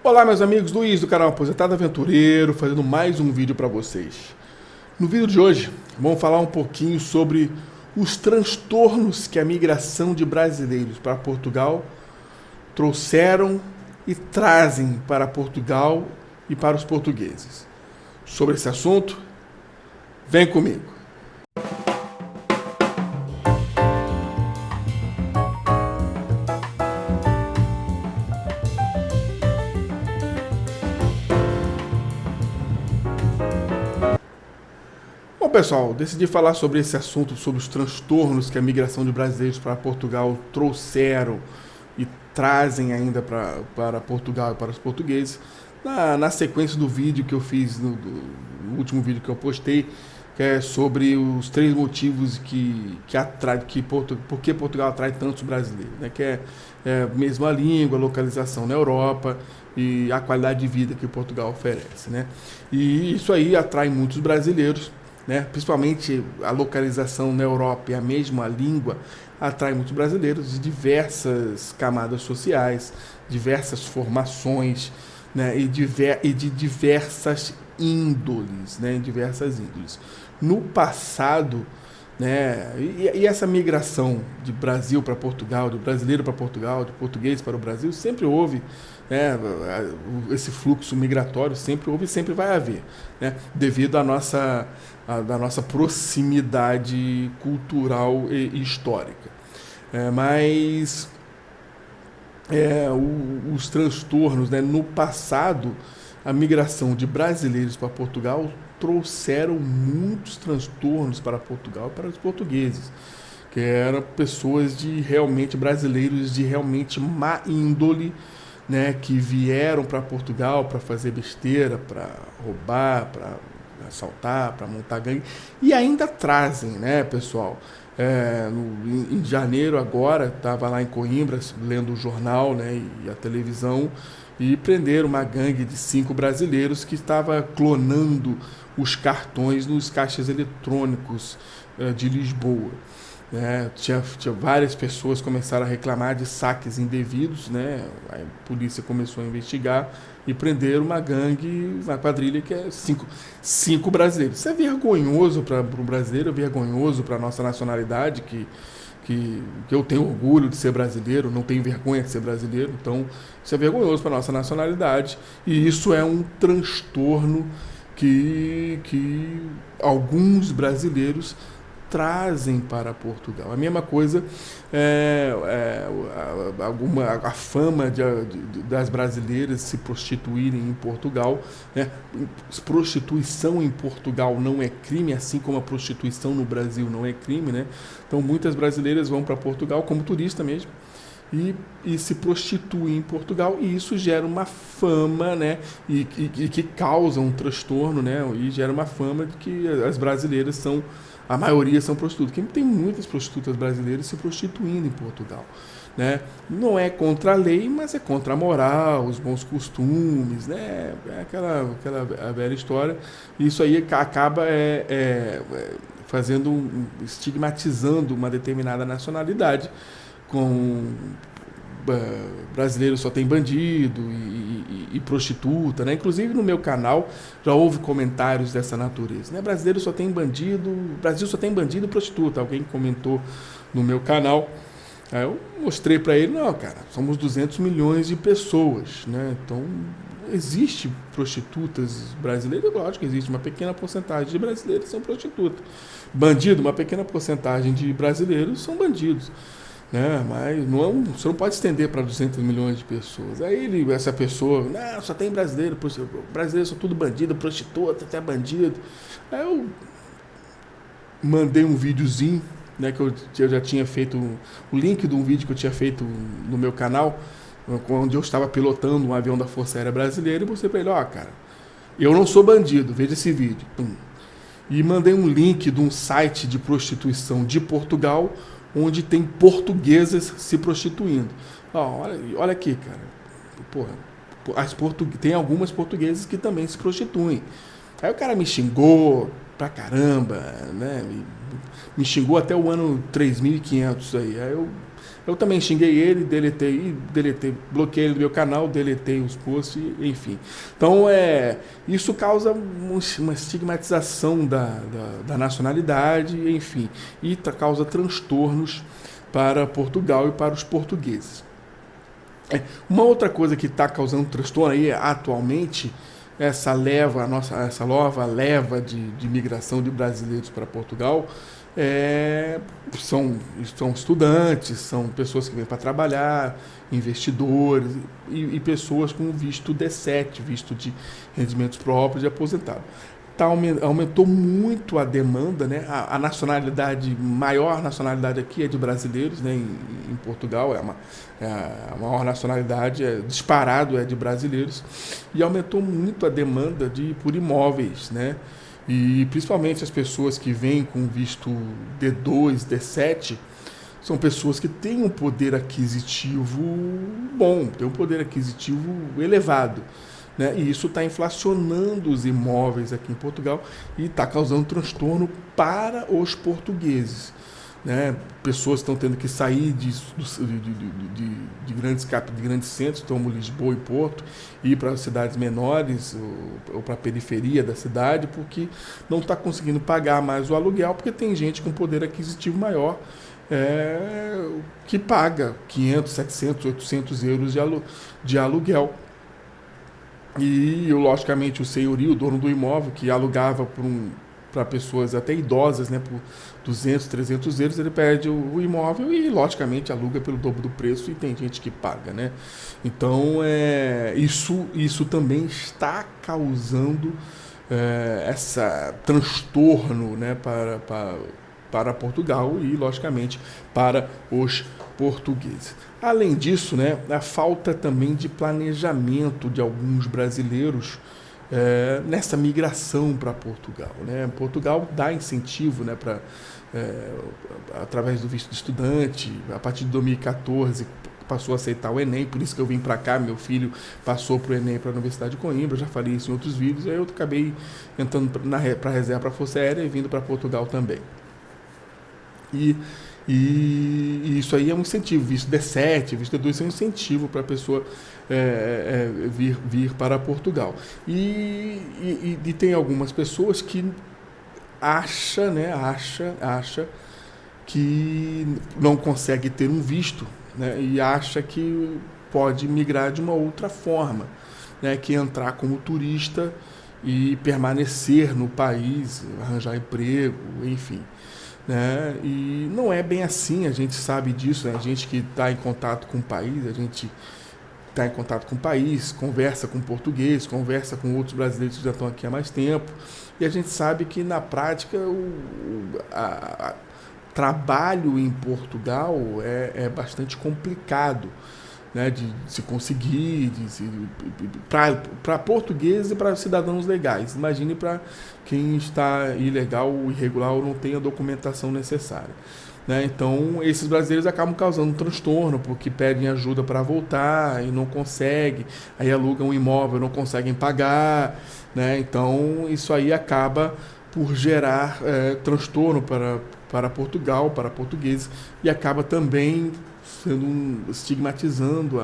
Olá meus amigos, Luiz do canal Aposentado Aventureiro, fazendo mais um vídeo para vocês. No vídeo de hoje, vamos falar um pouquinho sobre os transtornos que a migração de brasileiros para Portugal trouxeram e trazem para Portugal e para os portugueses. Sobre esse assunto, vem comigo. Bom, pessoal, decidi falar sobre esse assunto, sobre os transtornos que a migração de brasileiros para Portugal trouxeram e trazem ainda para Portugal e para os portugueses, na sequência do vídeo que eu fiz, no último vídeo que eu postei, que é sobre os 3 motivos por que Portugal atrai tantos brasileiros, né? Que é mesmo a língua, a localização na Europa e a qualidade de vida que Portugal oferece, né? E isso aí atrai muitos brasileiros, né? Principalmente a localização na Europa e a mesma língua atrai muitos brasileiros de diversas camadas sociais, diversas formações, né? e de diversas índoles, né? Diversas índoles. No passado, né? E essa migração de Brasil para Portugal, de brasileiro para Portugal, de português para o Brasil, sempre houve, né? Esse fluxo migratório sempre houve e sempre vai haver, né? Devido à nossa proximidade cultural e histórica. Mas os transtornos, né? No passado, a migração de brasileiros para Portugal trouxeram muitos transtornos para Portugal e para os portugueses, que eram pessoas brasileiros de realmente má índole, né, que vieram para Portugal para fazer besteira, para roubar, para assaltar, para montar gangue, e ainda trazem, né, pessoal? Em janeiro agora, estava lá em Coimbra lendo o jornal, né, e a televisão, e prenderam uma gangue de 5 brasileiros que estava clonando os cartões nos caixas eletrônicos de Lisboa. Tinha várias pessoas que começaram a reclamar de saques indevidos, né? A polícia começou a investigar e prenderam uma gangue, uma quadrilha que é 5 brasileiros. Isso é vergonhoso para o brasileiro, é vergonhoso para a nossa nacionalidade, que eu tenho orgulho de ser brasileiro, não tenho vergonha de ser brasileiro, então isso é vergonhoso para a nossa nacionalidade, e isso é um transtorno que alguns brasileiros trazem para Portugal. A mesma coisa a fama das brasileiras se prostituírem em Portugal, né? Prostituição em Portugal não é crime, assim como a prostituição no Brasil não é crime, né? Então muitas brasileiras vão para Portugal como turista mesmo e se prostituem em Portugal, e isso gera uma fama, né? E que causa um transtorno, né? E gera uma fama de que as brasileiras a maioria são prostitutas. Tem muitas prostitutas brasileiras se prostituindo em Portugal, né? Não é contra a lei, mas é contra a moral, os bons costumes, né? É aquela velha história. Isso aí acaba estigmatizando uma determinada nacionalidade, com brasileiro só tem bandido e prostituta, né? Inclusive no meu canal já houve comentários dessa natureza, né? Brasileiro só tem bandido, Brasil só tem bandido e prostituta. Alguém comentou no meu canal, aí eu mostrei para ele, não, cara, somos 200 milhões de pessoas, né? Então existe prostitutas brasileiras, lógico que existe uma pequena porcentagem de brasileiros que são prostitutas. Bandido, uma pequena porcentagem de brasileiros são bandidos, né? Mas você não pode estender para 200 milhões de pessoas. Aí essa pessoa, não, só tem brasileiro são tudo bandido, prostituta, até bandido. Aí eu mandei um videozinho, né, que eu já tinha feito, o link de um vídeo que eu tinha feito no meu canal, onde eu estava pilotando um avião da Força Aérea Brasileira, e mostrei para ele, cara, eu não sou bandido, veja esse vídeo. E mandei um link de um site de prostituição de Portugal, onde tem portuguesas se prostituindo. Olha aqui, cara. Porra, tem algumas portuguesas que também se prostituem. Aí o cara me xingou pra caramba, né? Me xingou até o ano 3500 aí. Aí eu Eu também xinguei ele, deletei, bloqueei ele do meu canal, deletei os posts, enfim. Então, isso causa uma estigmatização da nacionalidade, enfim, e causa transtornos para Portugal e para os portugueses. Uma outra coisa que está causando transtorno aí atualmente, essa nova leva de migração de brasileiros para Portugal, são estudantes, são pessoas que vêm para trabalhar, investidores e pessoas com visto D7, visto de rendimentos próprios e aposentado. Aumentou muito a demanda, né? A maior nacionalidade aqui é de brasileiros, né? Em Portugal a maior nacionalidade, disparado, é de brasileiros, e aumentou muito a demanda por imóveis, né? E principalmente as pessoas que vêm com visto D2, D7, são pessoas que têm um poder aquisitivo bom, têm um poder aquisitivo elevado, né? E isso está inflacionando os imóveis aqui em Portugal e está causando transtorno para os portugueses, né? Pessoas estão tendo que sair de grandes centros, como Lisboa e Porto, e ir para cidades menores ou para a periferia da cidade, porque não está conseguindo pagar mais o aluguel, porque tem gente com poder aquisitivo maior que paga 500, 700, 800 euros de aluguel. E, logicamente, o senhorio, o dono do imóvel, que alugava para pessoas até idosas, né, por 200, 300 euros, ele perde o imóvel e, logicamente, aluga pelo dobro do preço, e tem gente que paga, né? Então, isso também está causando esse transtorno, né, para Portugal e, logicamente, para os portugueses. Além disso, né, a falta também de planejamento de alguns brasileiros nessa migração para Portugal, né? Portugal dá incentivo, né, através do visto de estudante. A partir de 2014 passou a aceitar o Enem, por isso que eu vim para cá. Meu filho passou para o Enem para a Universidade de Coimbra, eu já falei isso em outros vídeos, aí eu acabei entrando para a reserva para a Força Aérea e vindo para Portugal também. E isso aí é um incentivo, visto D7, visto D2, é um incentivo para a pessoa vir para Portugal. E tem algumas pessoas que acha que não consegue ter um visto, né, e acha que pode migrar de uma outra forma, né, que entrar como turista e permanecer no país, arranjar emprego, enfim. Né? E não é bem assim, a gente sabe disso, né? A gente que está em contato com o país, conversa com português, conversa com outros brasileiros que já estão aqui há mais tempo, e a gente sabe que na prática o trabalho em Portugal é bastante complicado, né, de se conseguir, para portugueses e para cidadãos legais. Imagine para quem está ilegal ou irregular ou não tem a documentação necessária, né? Então, esses brasileiros acabam causando um transtorno, porque pedem ajuda para voltar e não conseguem, aí alugam um imóvel, não conseguem pagar, né? Então, isso aí acaba por gerar transtorno para Portugal, para portugueses, e acaba também estigmatizando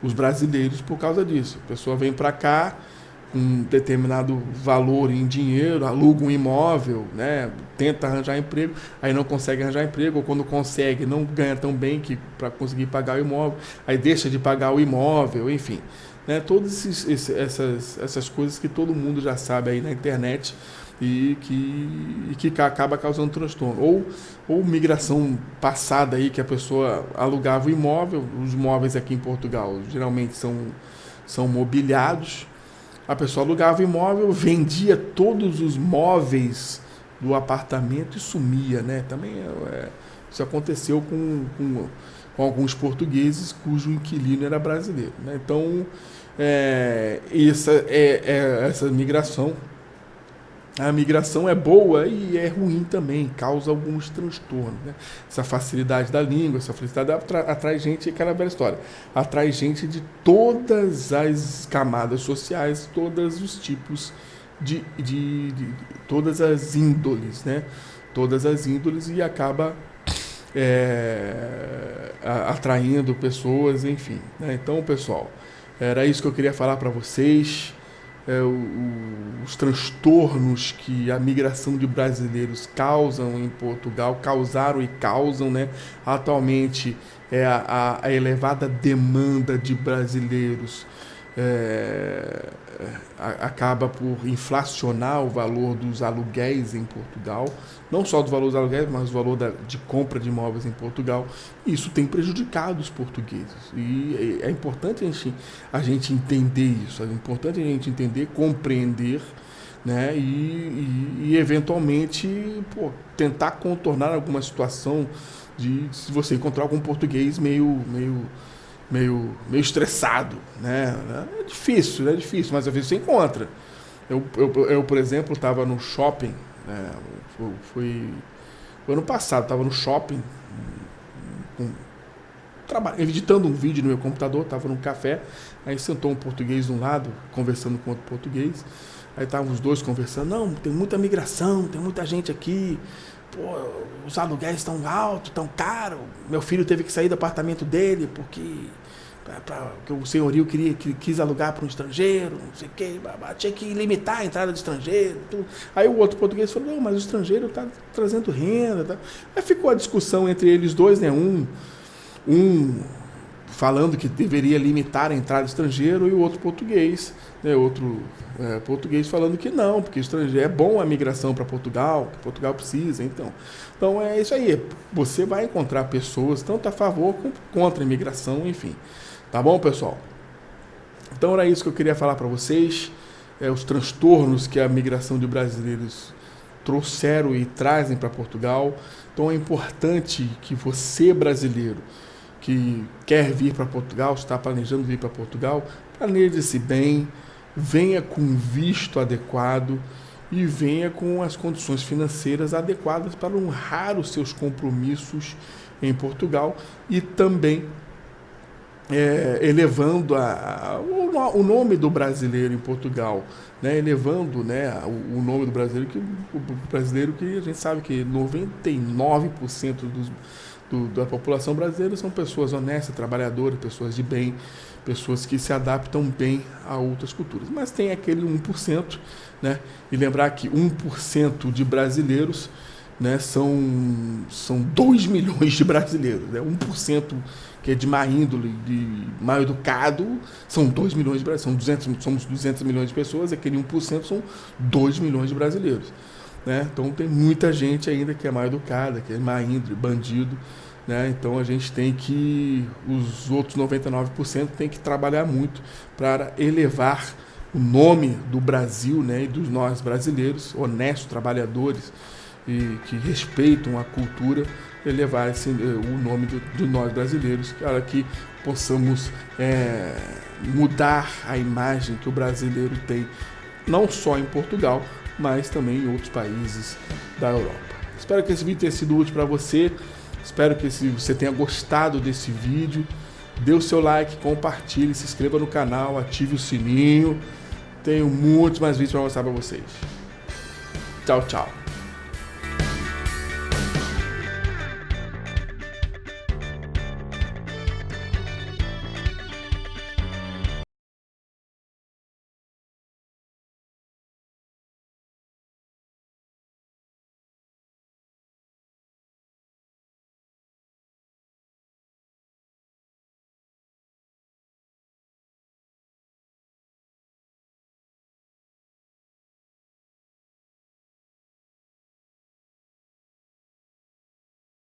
os brasileiros por causa disso. A pessoa vem para cá com um determinado valor em dinheiro, aluga um imóvel, né, tenta arranjar emprego, aí não consegue arranjar emprego, ou quando consegue não ganha tão bem que para conseguir pagar o imóvel, aí deixa de pagar o imóvel, enfim, né, todas essas coisas que todo mundo já sabe aí na internet, e que acaba causando transtorno. Ou migração passada aí, que a pessoa alugava o imóvel. Os imóveis aqui em Portugal geralmente são mobiliados. A pessoa alugava o imóvel, vendia todos os móveis do apartamento e sumia, né? Também isso aconteceu com alguns portugueses cujo inquilino era brasileiro, né? Então, essa migração. A migração é boa e é ruim também, causa alguns transtornos, né? Essa facilidade da língua, essa facilidade atrai gente, aquela velha história, atrai gente de todas as camadas sociais, todos os tipos de todas as índoles, né? Todas as índoles, e acaba atraindo pessoas, enfim, né? Então, pessoal, era isso que eu queria falar para vocês. Os transtornos que a migração de brasileiros causam em Portugal, causaram e causam, né? Atualmente a elevada demanda de brasileiros acaba por inflacionar o valor dos aluguéis em Portugal, não só do valor dos aluguéis, mas o valor de compra de imóveis em Portugal. Isso tem prejudicado os portugueses e é importante a gente entender isso, é importante a gente entender, compreender, né? E eventualmente tentar contornar alguma situação se você encontrar algum português meio estressado, né? É difícil, mas às vezes você encontra. Eu por exemplo, estava no shopping, né? Foi ano passado, estava no shopping, editando um vídeo no meu computador, estava num café, aí sentou um português de um lado, conversando com outro português, aí estavam os dois conversando, não, tem muita migração, tem muita gente aqui, os aluguéis estão altos, estão caros, meu filho teve que sair do apartamento dele porque o senhorio quis alugar para um estrangeiro, não sei o que, tinha que limitar a entrada de estrangeiro, tudo. Aí o outro português falou, não, mas o estrangeiro está trazendo renda, tá? Aí ficou a discussão entre eles dois, né? Um falando que deveria limitar a entrada de estrangeiro e o outro português, né? Português falando que não, porque estrangeiro é bom a migração para Portugal, que Portugal precisa, então é isso aí, você vai encontrar pessoas tanto a favor como contra a imigração, enfim, tá bom, pessoal? Então era isso que eu queria falar para vocês, os transtornos que a migração de brasileiros trouxeram e trazem para Portugal. Então é importante que você, brasileiro, que quer vir para Portugal, está planejando vir para Portugal, planeje-se bem, venha com visto adequado e venha com as condições financeiras adequadas para honrar os seus compromissos em Portugal e também elevando o nome do brasileiro em Portugal, né? Elevando, né, o nome do brasileiro, que a gente sabe que 99% da população brasileira são pessoas honestas, trabalhadoras, pessoas de bem, pessoas que se adaptam bem a outras culturas. Mas tem aquele 1%, né? E lembrar que 1% de brasileiros, né, são 2 milhões de brasileiros, né? 1% que é de má índole, de mal educado, são 2 milhões de brasileiros, somos 200 milhões de pessoas, aquele 1% são 2 milhões de brasileiros, né? Então tem muita gente ainda que é mal educada, que é má índole, bandido, né? Então a gente tem que, os outros 99% tem que trabalhar muito para elevar o nome do Brasil, né, e dos nós brasileiros, honestos, trabalhadores, e que respeitam a cultura, elevar o nome de nós brasileiros, para que possamos mudar a imagem que o brasileiro tem, não só em Portugal, mas também em outros países da Europa. Espero que esse vídeo tenha sido útil para você, espero que você tenha gostado desse vídeo, dê o seu like, compartilhe, se inscreva no canal, ative o sininho, tenho muitos mais vídeos para mostrar para vocês. Tchau, tchau.